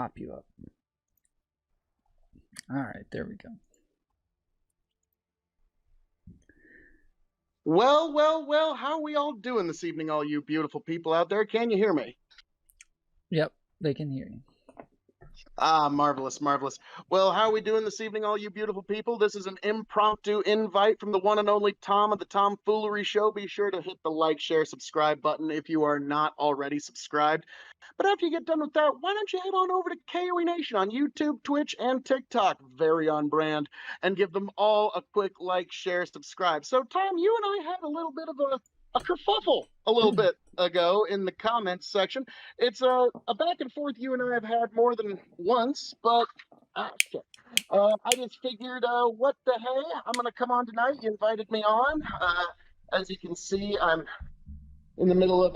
pop you up. All right, there we go. Well, well, well, how are we all doing this evening, all you beautiful people out there? Can you hear me? Yep, they can hear you. Ah, marvelous, marvelous. Well, how are we doing this evening, all you beautiful people? This is an impromptu invite from the one and only Tom of the Tom Foolery Show. Be sure to hit the like, share, subscribe button if you are not already subscribed. But after you get done with that, why don't you head on over to KOE Nation on YouTube, Twitch, and TikTok, very on brand, and give them all a quick like, share, subscribe. So, Tom, you and I had a little bit of a kerfuffle a little bit ago in the comments section. It's a back and forth you and I have had more than once, but shit. I just figured, what the hey, I'm gonna come on tonight. You invited me on. As you can see, I'm in the middle of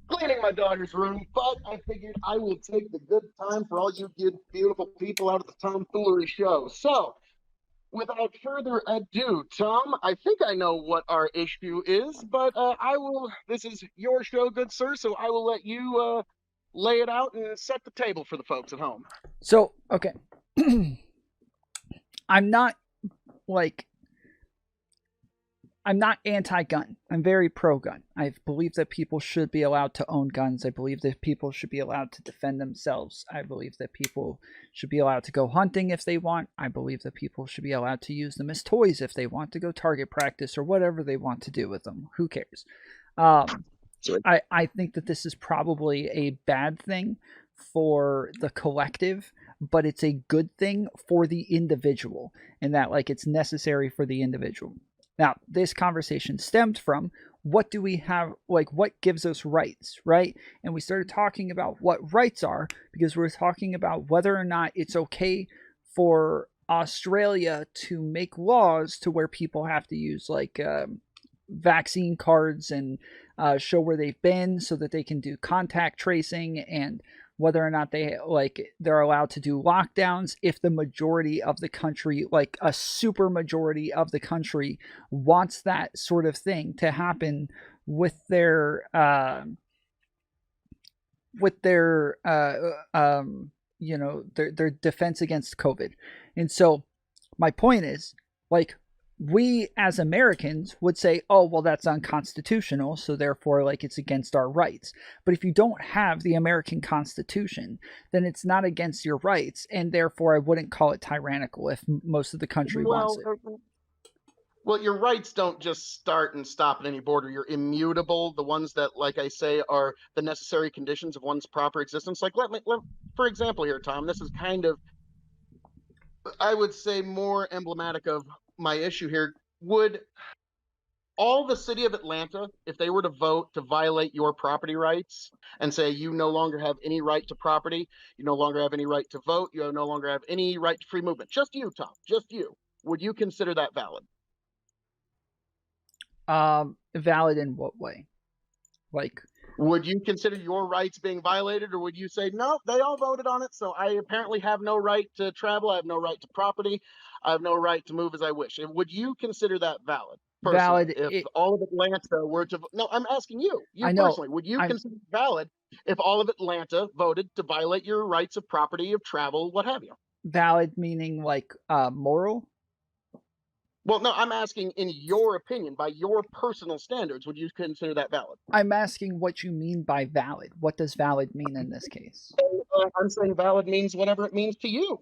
cleaning my daughter's room, but I figured I will take the good time for all you good, beautiful people out at the Tom Foolery Show. So, without further ado, Tom, I think I know what our issue is, but this is your show, good sir, so I will let you lay it out and set the table for the folks at home. So, okay. I'm not anti-gun. I'm very pro-gun. I believe that people should be allowed to own guns. I believe that people should be allowed to defend themselves. I believe that people should be allowed to go hunting if they want. I believe that people should be allowed to use them as toys if they want to go target practice or whatever they want to do with them. Who cares? I think that this is probably a bad thing for the collective, but it's a good thing for the individual, and that it's necessary for the individual. Now, this conversation stemmed from what do we have, what gives us rights, right? And we started talking about what rights are because we're talking about whether or not it's okay for Australia to make laws to where people have to use vaccine cards and show where they've been so that they can do contact tracing, and whether or not they're allowed to do lockdowns if the majority of the country, a super majority of the country, wants that sort of thing to happen with their their defense against COVID. And so my point is, we as Americans would say, oh, well, that's unconstitutional, so therefore it's against our rights. But if you don't have the American Constitution, then it's not against your rights, and therefore I wouldn't call it tyrannical if most of the country wants it. Well, your rights don't just start and stop at any border. You're immutable. The ones that, like I say, are the necessary conditions of one's proper existence. For example here, Tom, this is kind of, I would say, more emblematic of my issue here. Would all the city of Atlanta, if they were to vote to violate your property rights and say you no longer have any right to property, you no longer have any right to vote, you no longer have any right to free movement, just you, Tom, just you, would you consider that valid? Valid in what way? Would you consider your rights being violated, or would you say, no, they all voted on it, so I apparently have no right to travel, I have no right to property, I have no right to move as I wish? And would you consider that valid? Personally, if all of Atlanta were to... No, I'm asking you personally, would you consider it valid if all of Atlanta voted to violate your rights of property, of travel, what have you? Valid meaning moral? Well, no, I'm asking, in your opinion, by your personal standards, would you consider that valid? I'm asking what you mean by valid. What does valid mean in this case? I'm saying valid means whatever it means to you.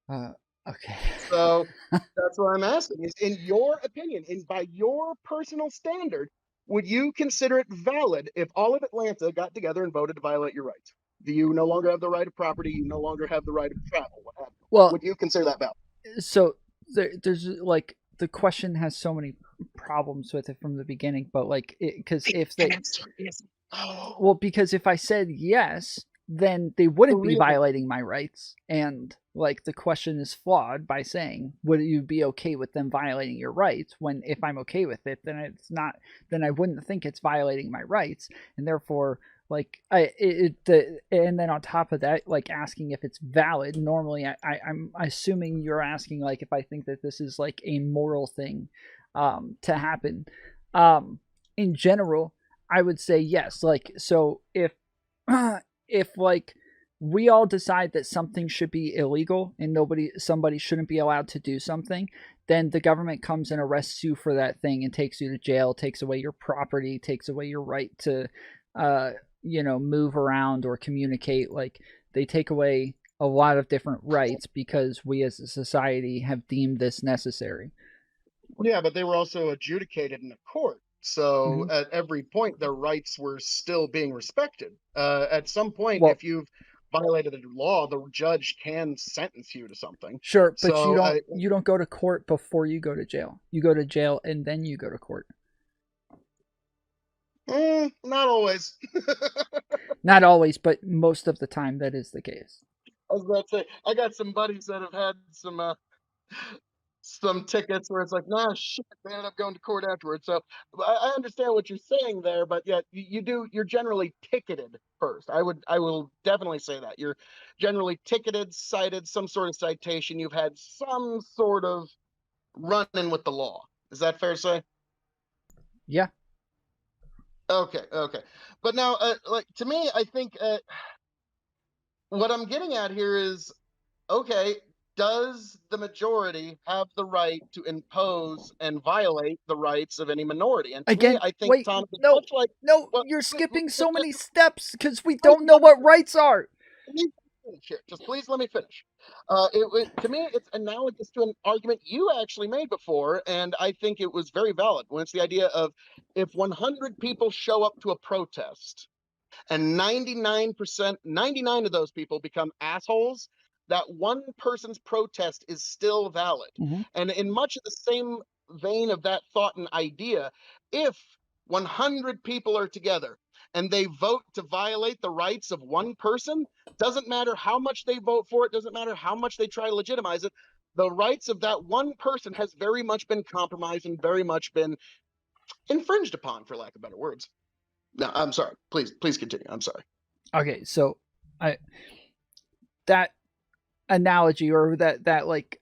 Okay. So that's what I'm asking is, in your opinion, and by your personal standard, would you consider it valid if all of Atlanta got together and voted to violate your rights? Do you no longer have the right of property? You no longer have the right of travel? What have you? Well, would you consider that valid? So there's the question has so many problems with it from the beginning, but because because if I said yes, then they wouldn't be violating my rights, and the question is flawed by saying, would you be okay with them violating your rights? When if I'm okay with it, then it's not, then I wouldn't think it's violating my rights, and therefore and then on top of that, asking if it's valid. Normally, I'm assuming you're asking if I think that this is a moral thing to happen. In general, I would say yes. So if we all decide that something should be illegal and somebody shouldn't be allowed to do something, then the government comes and arrests you for that thing and takes you to jail, takes away your property, takes away your right to uh move around or communicate. Like, they take away a lot of different rights because we as a society have deemed this necessary. Yeah, but they were also adjudicated in a court. So Mm-hmm. at every point, their rights were still being respected. At some point, Well, if you've violated a law, the judge can sentence you to something. sure, but you So, don't you don't go to court before you go to jail. You go to jail and then you go to court. not always. Not always, but most of the time that is the case. I was about to say, I got some buddies that have had some tickets where it's like, nah, shit, they ended up going to court afterwards. So I understand what you're saying there, but yeah, you're generally ticketed first. I will definitely say that you're generally ticketed, cited, some sort of citation. You've had some sort of run in with the law. Is that fair to say? Yeah. Okay, okay. But now, like to me, I think what I'm getting at here is okay, does the majority have the right to impose and violate the rights of any minority? And to me, Again, I think, wait, Tom, it's no, much like, no, well, you're skipping so just many steps because we please don't know let me what finish. rights are. Please finish here. Just please let me finish. To me, it's analogous to an argument you actually made before, and I think it was very valid. When it's the idea of if 100 people show up to a protest, and 99 of those people become assholes, that one person's protest is still valid. Mm-hmm. And in much of the same vein of that thought and idea, if 100 people are together and they vote to violate the rights of one person, doesn't matter how much they vote for it, doesn't matter how much they try to legitimize it, the rights of that one person has very much been compromised and very much been infringed upon, for lack of better words. No, I'm sorry. Please continue. I'm sorry. Okay, so I that analogy or that like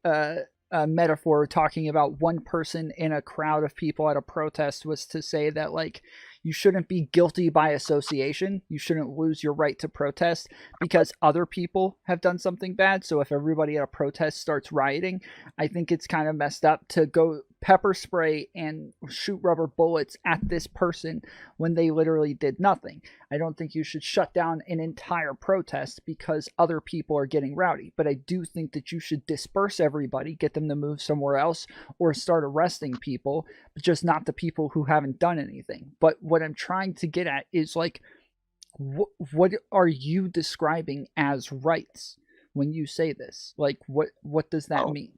metaphor talking about one person in a crowd of people at a protest was to say that, like, you shouldn't be guilty by association. You shouldn't lose your right to protest because other people have done something bad. So if everybody at a protest starts rioting, I think it's kind of messed up to go pepper spray and shoot rubber bullets at this person when they literally did nothing. I don't think you should shut down an entire protest because other people are getting rowdy. But I do think that you should disperse everybody, get them to move somewhere else, or start arresting people, but just not the people who haven't done anything. But what I'm trying to get at is, like, what are you describing as rights when you say this? Like, what does that Oh, mean?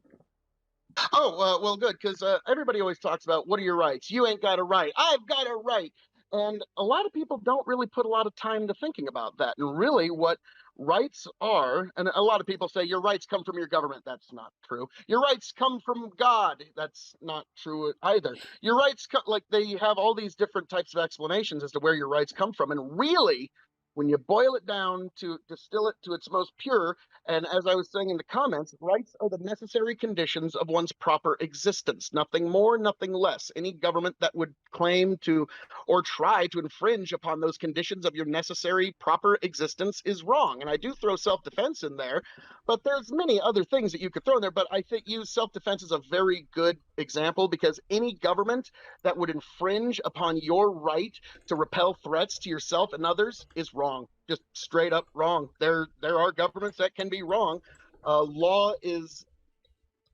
well, good, because everybody always talks about what are your rights? You ain't got a right. I've got a right. And a lot of people don't really put a lot of time to thinking about that. And really, what rights are, and a lot of people say your rights come from your government. That's not true. Your rights come from God. That's not true either. Your rights, like they have all these different types of explanations as to where your rights come from. And really, when you boil it down to distill it to its most pure, and as I was saying in the comments, rights are the necessary conditions of one's proper existence. Nothing more, nothing less. Any government that would claim to or try to infringe upon those conditions of your necessary proper existence is wrong. And I do throw self-defense in there, but there's many other things that you could throw in there. But I think use self-defense as a very good example because any government that would infringe upon your right to repel threats to yourself and others is wrong. Just straight up wrong. There are governments that can be wrong. Law is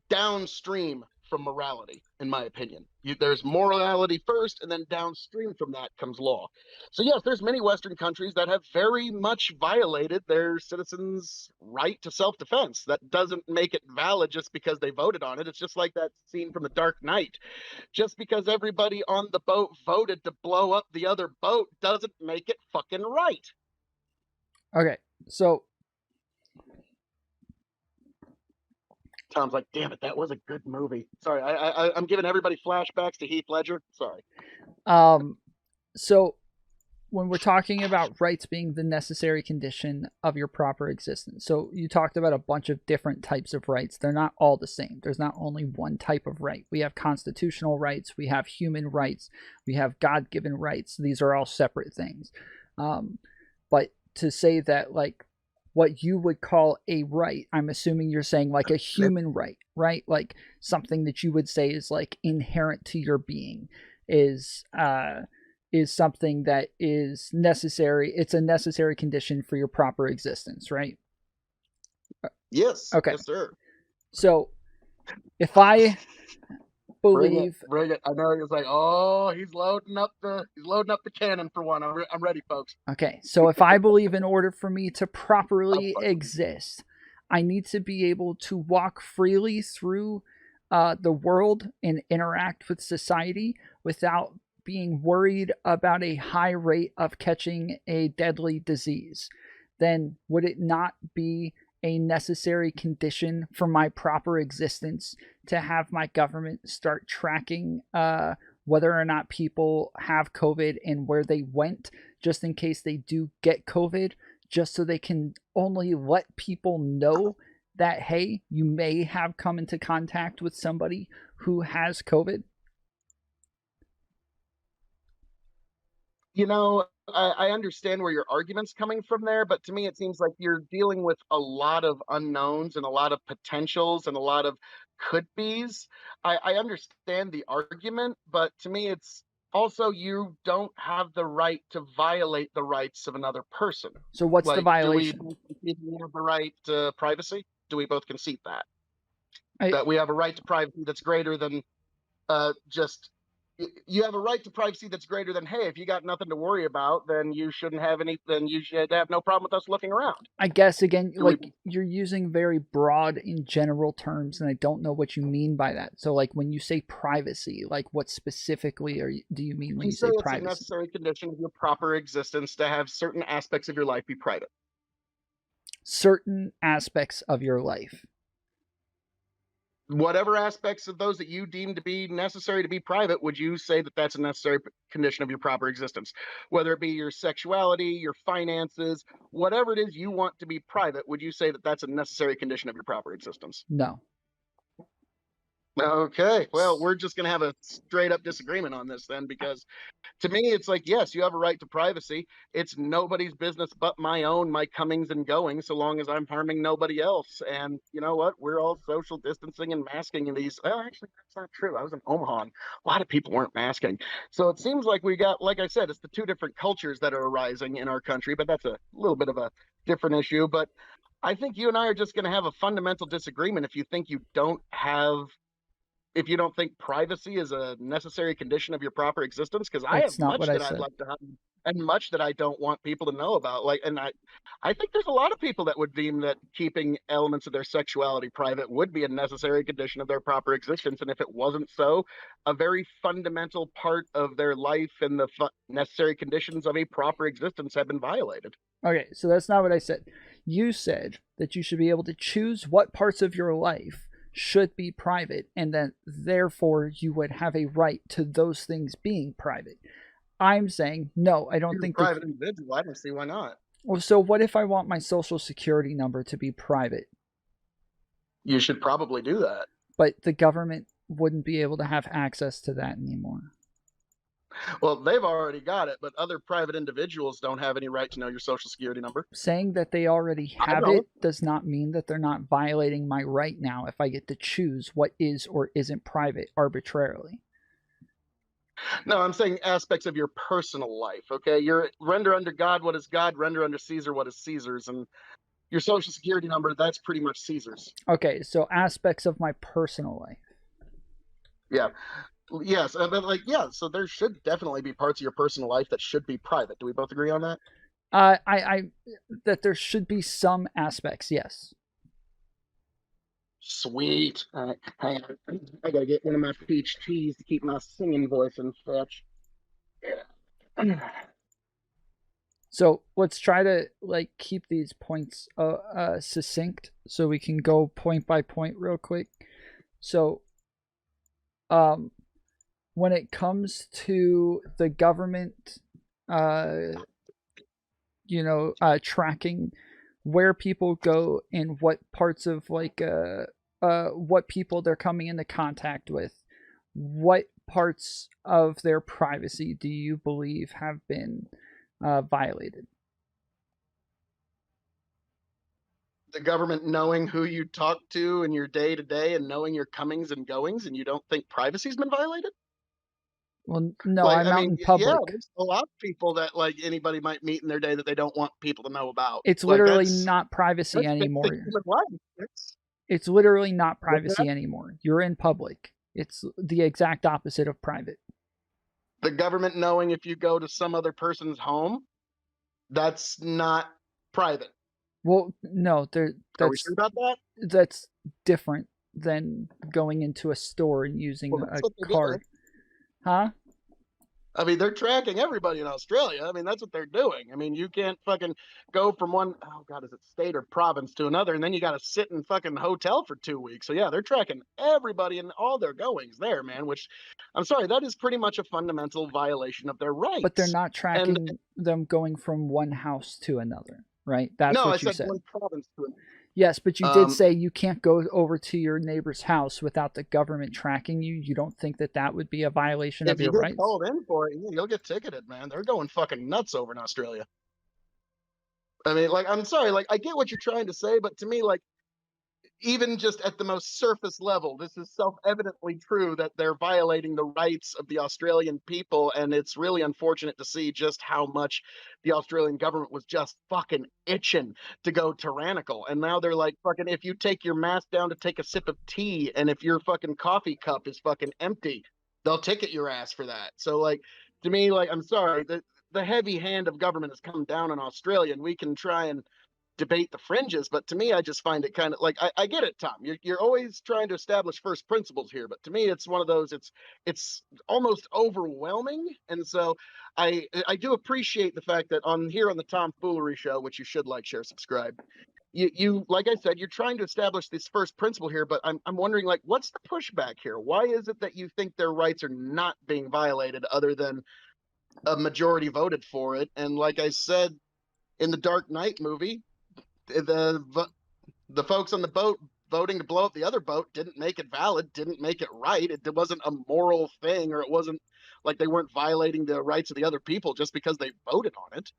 downstream from morality, in my opinion. There's morality first, and then downstream from that comes law. So yes, there's many Western countries that have very much violated their citizens' right to self-defense. That doesn't make it valid just because they voted on it. It's just like that scene from The Dark Knight. Just because everybody on the boat voted to blow up the other boat doesn't make it fucking right. Okay, so Tom's like, damn it, that was a good movie. Sorry, I'm giving everybody flashbacks to Heath Ledger. Sorry. um, so when we're talking about rights being the necessary condition of your proper existence. So you talked about a bunch of different types of rights. They're not all the same. There's not only one type of right. We have constitutional rights, we have human rights, we have God-given rights. These are all separate things. But to say that, like, what you would call a right. I'm assuming you're saying like a human right, right? Like something that you would say is like inherent to your being is is something that is necessary. It's a necessary condition for your proper existence, right? Yes, Okay. yes, sir. So if I Bring it, believe bring it. I know he's like, oh, he's loading up the cannon for one. I'm ready, folks. Okay, so if I believe in order for me to I'm properly fucking. exist, I need to be able to walk freely through the world and interact with society without being worried about a high rate of catching a deadly disease. Then would it not be a necessary condition for my proper existence to have my government start tracking whether or not people have COVID and where they went, just in case they do get COVID, just so they can only let people know that, hey, you may have come into contact with somebody who has COVID? You know, I understand where your argument's coming from there, but to me, it seems like you're dealing with a lot of unknowns and a lot of potentials and a lot of could be's. I understand the argument, but to me, it's also you don't have the right to violate the rights of another person. So, what's the Like, do we violation? both concede we have the right to privacy? Do we both concede that? I, That we have a right to privacy that's greater than just you have a right to privacy that's greater than, hey, if you got nothing to worry about, then you shouldn't have any, then you should have no problem with us looking around. I guess again, Do we? like you're using very broad in general terms, and I don't know what you mean by that. So, like when you say privacy, like what specifically do you mean when We you say say it's a privacy? necessary condition of your proper existence to have certain aspects of your life be private. Certain aspects of your life. Whatever aspects of those that you deem to be necessary to be private, would you say that that's a necessary condition of your proper existence? Whether it be your sexuality, your finances, whatever it is you want to be private, would you say that that's a necessary condition of your proper existence? No. Okay, well, we're just going to have a straight up disagreement on this then, because to me, it's like, yes, you have a right to privacy. It's nobody's business but my own, my comings and goings, so long as I'm harming nobody else. And you know what? We're all social distancing and masking in these. Well, actually, that's not true. I was in Omaha. And a lot of people weren't masking. So it seems like we got, like I said, it's the two different cultures that are arising in our country, but that's a little bit of a different issue. But I think you and I are just going to have a fundamental disagreement if you think you don't have if you don't think privacy is a necessary condition of your proper existence, because I have That's not what much I that I'd said. like to have and much that I don't want people to know about. Like, and I think there's a lot of people that would deem that keeping elements of their sexuality private would be a necessary condition of their proper existence. And if it wasn't so, a very fundamental part of their life and the necessary conditions of a proper existence have been violated. Okay, so that's not what I said. You said that you should be able to choose what parts of your life should be private, and that therefore you would have a right to those things being private. I'm saying, no, I don't You're a think that. private individual. I don't see why not. Well, so what if I want my social security number to be private, You should probably do that. but the government wouldn't be able to have access to that anymore? Well, they've already got it, but other private individuals don't have any right to know your social security number. Saying that they already I have don't. it does not mean that they're not violating my right now if I get to choose what is or isn't private arbitrarily. No, I'm saying aspects of your personal life. Okay, you're render under God what is God, render under Caesar what is Caesar's, and your social security number, that's pretty much Caesar's. Okay, so aspects of my personal life. Yeah. Yes, but like, yeah, so there should definitely be parts of your personal life that should be private. Do we both agree on that? I that there should be some aspects, yes. Sweet. All right, hang on. I gotta get one of my peach teas to keep my singing voice in fetch. Yeah. So let's try to like keep these points succinct so we can go point by point real quick. So, um, when it comes to the government, uh, tracking where people go and what parts of like what people they're coming into contact with, what parts of their privacy do you believe have been violated? the government knowing who you talk to in your day to day and knowing your comings and goings, and you don't think privacy's been violated? Well, no, Like, I'm I out mean, in yeah, public. there's a lot of people that like anybody might meet in their day that they don't want people to know about. It's Like literally not privacy that's basic anymore. human life. That's It's literally not what's that? privacy anymore. You're in public. It's the exact opposite of private. The government knowing if you go to some other person's home, that's not private. Well, no, Are we sure about that? that's different than going into a store and Well, using that's a what they're doing. card. Huh? I mean, they're tracking everybody in Australia. I mean, that's what they're doing. I mean, you can't fucking go from one, oh God, is it state or province to another, and then you got to sit in fucking hotel for 2 weeks. So yeah, they're tracking everybody and all their goings there, man. Which, I'm sorry, that is pretty much a fundamental violation of their But they're rights. not And tracking them going from one house to another, right? That's no, I what you said said. one province to Yes, but you did another. say you can't go over to your neighbor's house without the government tracking you. You don't think that that would be a violation of If you your get rights? called in for it, you'll get ticketed, man. They're going fucking nuts over in Australia. I mean, like, I'm sorry, like, I get what you're trying to say, but to me, like, even just at the most surface level, this is self-evidently true that they're violating the rights of the Australian people, and it's really unfortunate to see just how much the Australian government was just fucking itching to go tyrannical. And now they're like, fucking, if you take your mask down to take a sip of tea, and if your fucking coffee cup is fucking empty, they'll ticket your ass for that. So, like, to me, like, I'm sorry, the heavy hand of government has come down on Australia, and we can try and debate the fringes, but to me, I just find it kind of like I get it, Tom. You're always trying to establish first principles here, but to me, it's one of those. It's almost overwhelming, and so I do appreciate the fact that on here on the Tom Foolery Show, which you should like, share, subscribe. You like I said, you're trying to establish this first principle here, but I'm wondering like what's the pushback here? Why is it that you think their rights are not being violated, other than a majority voted for it? And like I said in the Dark Knight movie, the folks on the boat voting to blow up the other boat didn't make it valid, didn't make it right. It wasn't a moral thing, or it wasn't like they weren't violating the rights of the other people just because they voted on it.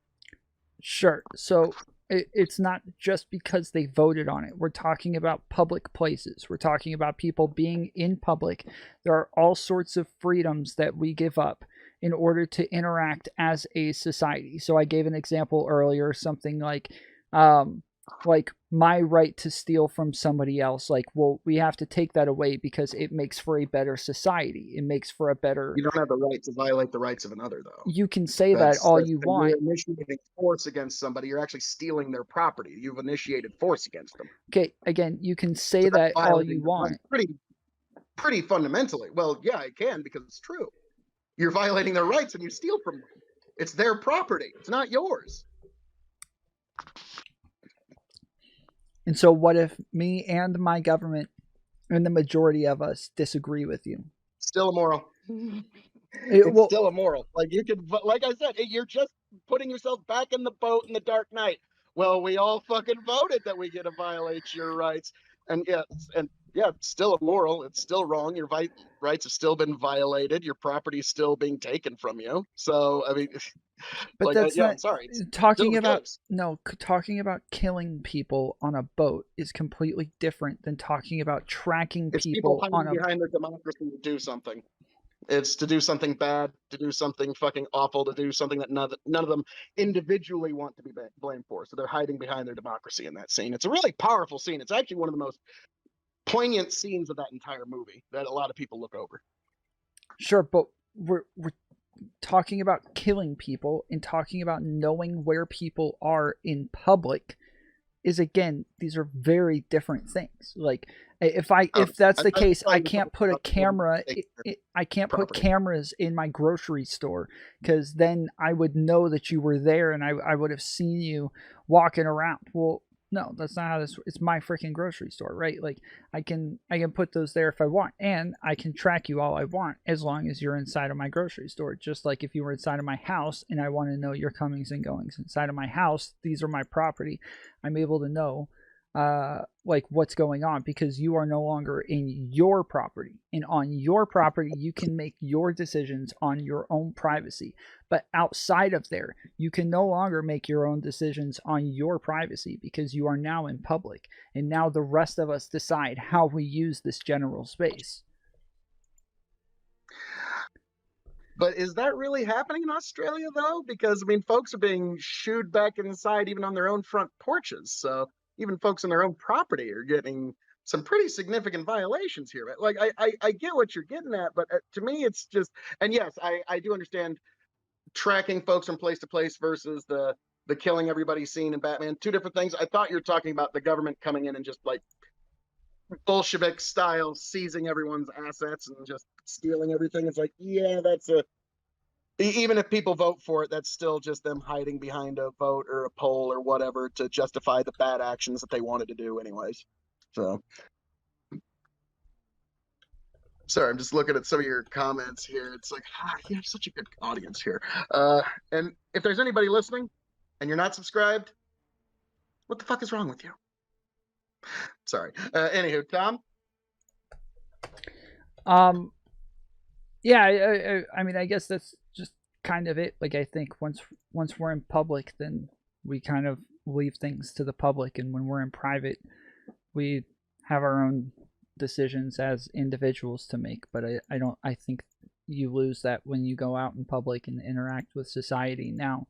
Sure. So it's not just because they voted on it. We're talking about public places. We're talking about people being in public. There are all sorts of freedoms that we give up in order to interact as a society. So I gave an example earlier, something um, like my right to steal from somebody else. Like, well, we have to take that away because it makes for a better society. It makes for a better. You don't have the right to violate the rights of another, though. You can say that all That's you you're want. initiating force against somebody. You're actually stealing their property. You've initiated force against them. Okay, again, you can So say that's that all you violating the rights want. pretty fundamentally. Well, yeah, I can because it's true. You're violating their rights and you steal from them. It's their property. It's not yours. And so, what if me and my government and the majority of us disagree with you? Still immoral. It, It's well, still immoral. Like you could, like I said, you're just putting yourself back in the boat in the Dark Knight. Well, we all fucking voted that we get to violate your rights, and yeah, it's still immoral. It's still wrong. Your rights have still been violated. Your property is still being taken from you. So I mean, but like, that's yeah, not I'm sorry. It's still talking the about. case. No, talking about killing people on a boat is completely different than talking about tracking It's people people on hiding a. behind their democracy to do something. It's to do something bad, to do something fucking awful, to do something that none of them individually want to be blamed for. So they're hiding behind their democracy in that scene. It's a really powerful scene. It's actually one of the most poignant scenes of that entire movie that a lot of people look over. Sure, but we're talking about killing people and talking about knowing where people are in public is, again, these are very different things. Like if that's the case, I can't put a camera. I can't put Property. cameras in my grocery store because then I would know that you were there and I would have seen you walking around. Well, no, that's not how this. It's my freaking grocery store, right? Like I can put those there if I want, and I can track you all I want as long as you're inside of my grocery store. Just like if you were inside of my house and I want to know your comings and goings inside of my house, these are my property. I'm able to know like what's going on, because you are no longer in your property, and on your property you can make your decisions on your own privacy. But outside of there, you can no longer make your own decisions on your privacy, because you are now in public, and now the rest of us decide how we use this general space. But is that really happening in Australia though? Because I mean, folks are being shooed back inside even on their own front porches. So even folks on their own property are getting some pretty significant violations here. Like I get what you're getting at, but to me, it's just. And yes, I do understand tracking folks from place to place versus the killing everybody scene in Batman. Two different things. I thought you were talking about the government coming in and just like Bolshevik style seizing everyone's assets and just stealing everything. It's like, yeah, that's a even if people vote for it, that's still just them hiding behind a vote or a poll or whatever to justify the bad actions that they wanted to do, anyways. So, sorry, I'm just looking at some of your comments here. It's like, you have such a good audience here. And if there's anybody listening and you're not subscribed, what the fuck is wrong with you? Sorry. Anywho, Tom. Yeah, I mean, I guess that's just kind of it. Like, I think once we're in public, then we kind of leave things to the public, and when we're in private, we have our own decisions as individuals to make. But I don't. I think you lose that when you go out in public and interact with society. Now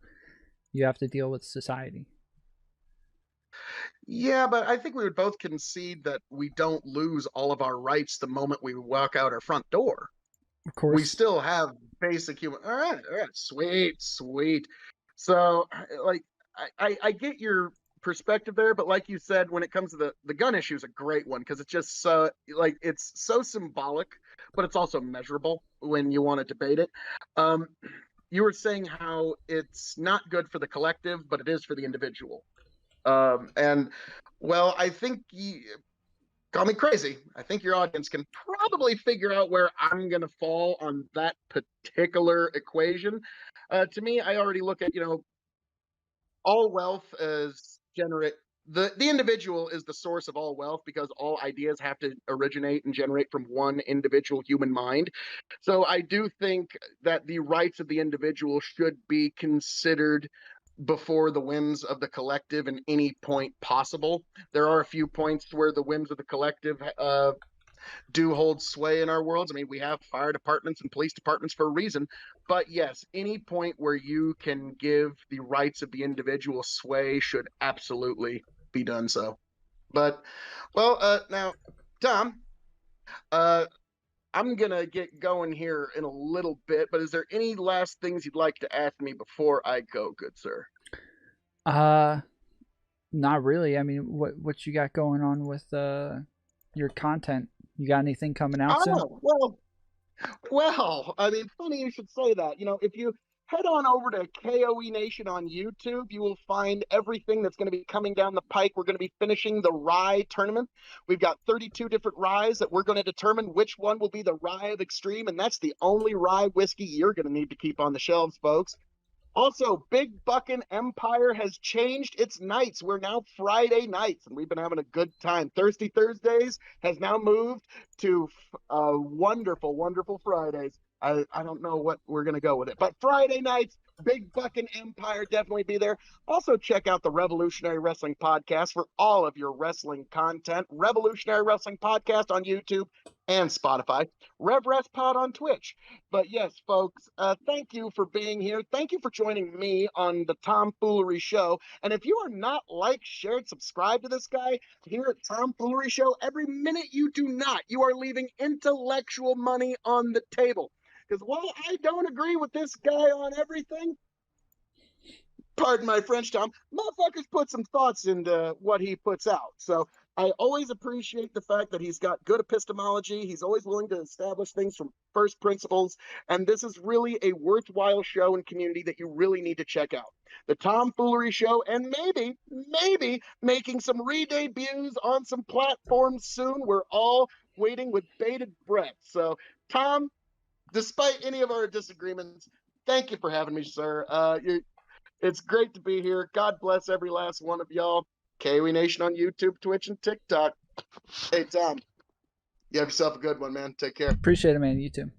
you have to deal with society. Yeah, but I think we would both concede that we don't lose all of our rights the moment we walk out our front door. Of We course. still have basic human. All right, sweet, sweet. So, like, I get your perspective there, but like you said, when it comes to the gun issue, is a great one because it's just so like it's so symbolic, but it's also measurable when you want to debate it. Um, you were saying how it's not good for the collective, but it is for the individual. And well, I think call me crazy. I think your audience can probably figure out where I'm going to fall on that particular equation. To me, I already look at, all wealth as generate. The individual is the source of all wealth because all ideas have to originate and generate from one individual human mind. So I do think that the rights of the individual should be considered before the whims of the collective in any point possible. There are a few points where the whims of the collective do hold sway in our worlds. I mean, we have fire departments and police departments for a reason. But yes, any point where you can give the rights of the individual sway should absolutely be done so. But, well, now, Tom, uh, I'm going to get going here in a little bit, but is there any last things you'd like to ask me before I go, good sir? Uh, Not really. I mean, what you got going on with your content? You got anything coming out soon? Oh, well, I mean, funny you should say that. If you head on over to KOE Nation on YouTube, you will find everything that's going to be coming down the pike. We're going to be finishing the rye tournament. We've got 32 different ryes that we're going to determine which one will be the rye of extreme, and that's the only rye whiskey you're going to need to keep on the shelves, folks. Also, Big Buckin' Empire has changed its nights. We're now Friday nights, and we've been having a good time. Thirsty Thursdays has now moved to wonderful, wonderful Fridays. I don't know what we're going to go with it, but Friday nights, Big Buckin' Empire definitely be there. Also, check out the Revolutionary Wrestling Podcast for all of your wrestling content. Revolutionary Wrestling Podcast on YouTube and Spotify. RevWrestPod on Twitch. But yes, folks, thank you for being here. Thank you for joining me on the Tom Foolery Show. And if you are not like, shared, subscribe to this guy here at Tom Foolery Show, every minute you do not, you are leaving intellectual money on the table. Because while I don't agree with this guy on everything, pardon my French, Tom, motherfuckers put some thoughts into what he puts out. So I always appreciate the fact that he's got good epistemology. He's always willing to establish things from first principles. And this is really a worthwhile show and community that you really need to check out. The Tom Foolery Show, and maybe making some re-debuts on some platforms soon. We're all waiting with bated breath. So, Tom, despite any of our disagreements, thank you for having me, sir. It's great to be here. God bless every last one of y'all. K.O.E Nation on YouTube, Twitch, and TikTok. Hey, Tom, you have yourself a good one, man. Take care. Appreciate it, man. You too.